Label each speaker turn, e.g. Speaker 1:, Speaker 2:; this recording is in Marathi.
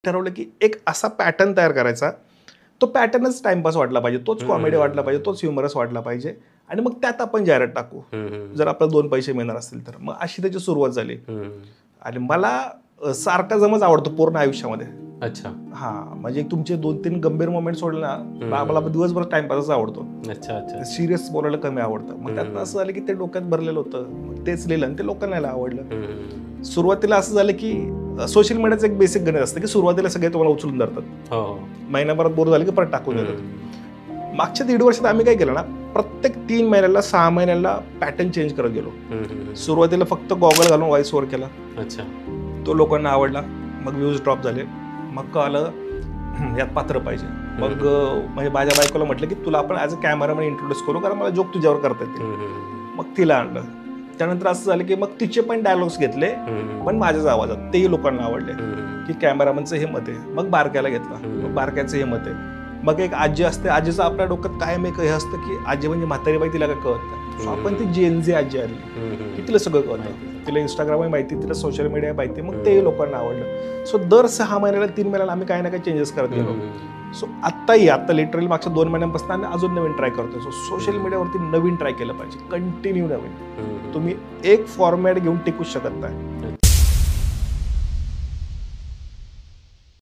Speaker 1: ठरवलं की एक असा पॅटर्न तयार करायचा, तो पॅटर्नच टाइमपास वाटला पाहिजे, तोच कॉमेडी वाटला पाहिजे, तोच ह्युमरस वाटला पाहिजे आणि मग त्यात आपण जाहिरात टाकू जर आपल्याला 2 पैसे मिळणार असतील तर. मग अशी त्याची सुरुवात झाली. आणि मला सार्काझमच आवडतो पूर्ण आयुष्यामध्ये.
Speaker 2: अच्छा.
Speaker 1: हा म्हणजे तुमचे 2-3 गंभीर मोमेंट सोडले ना, मला दिवसभर टाइमपासच आवडतो.
Speaker 2: अच्छा अच्छा.
Speaker 1: सिरियस बोलायला कमी आवडतं. मग त्यातनं असं झालं की ते डोक्यात भरलेलं होतं, मग तेच लिहिलं आणि ते लोकांना आवडलं. सुरुवातीला असं झालं की सोशल मीडियाचं एक बेसिक गणित असतं की सुरुवातीला सगळे तुम्हाला उचलून धरतात, महिनाभरात बोर झाले की परत टाकून देतात. मागच्या 1.5 वर्षात आम्ही काय केलं ना, प्रत्येक 3 महिन्याला 6 महिन्याला पॅटर्न चेंज करत गेलो. सुरुवातीला फक्त गॉगल घालून व्हॉइस ओव्हर केला.
Speaker 2: अच्छा.
Speaker 1: तो लोकांना आवडला. मग व्ह्यूज ड्रॉप झाले. मग कळलं यात पात्र पाहिजे. मग म्हणजे माझ्या बायकोला म्हटलं की तुला आपण ॲज अ कॅमेरामॅन इंट्रोड्यूस करू, कारण मला जोक तुझ्यावर करता येतील. मग तिला आणलं. त्यानंतर असं झालं की मग तिचे पण डायलॉग्स घेतले, पण माझ्याच आवाजात. तेही लोकांना आवडले की कॅमेरामॅनचं हे मत आहे. मग बारक्याला घेतला, मग बारक्याचं हे मत आहे. मग एक आजी असते, आजीचं आपल्या डोक्यात कायम एक हे असतं की आजी म्हणजे म्हातारी बाई, तिला काय कळत नाही. सो आपण ती जेनझी आजी आली की तिला सगळं कळतं, तिला इंस्टाग्राम माहिती, तिला सोशल मीडिया माहिती. मग तेही लोकांना आवडलं. सो दर 6 महिन्याला 3 महिन्याला आम्ही काही ना काही चेंजेस करत गेलो. सो आता लिटरली मागच्या 2 महिन्यांपासून आम्ही अजून नवीन ट्राय करतोय. सो सोशल मीडियावरती नवीन ट्राय केलं पाहिजे, कंटिन्यू नवीन. तुम्ही एक फॉर्मॅट घेऊन टिकूच शकत नाही.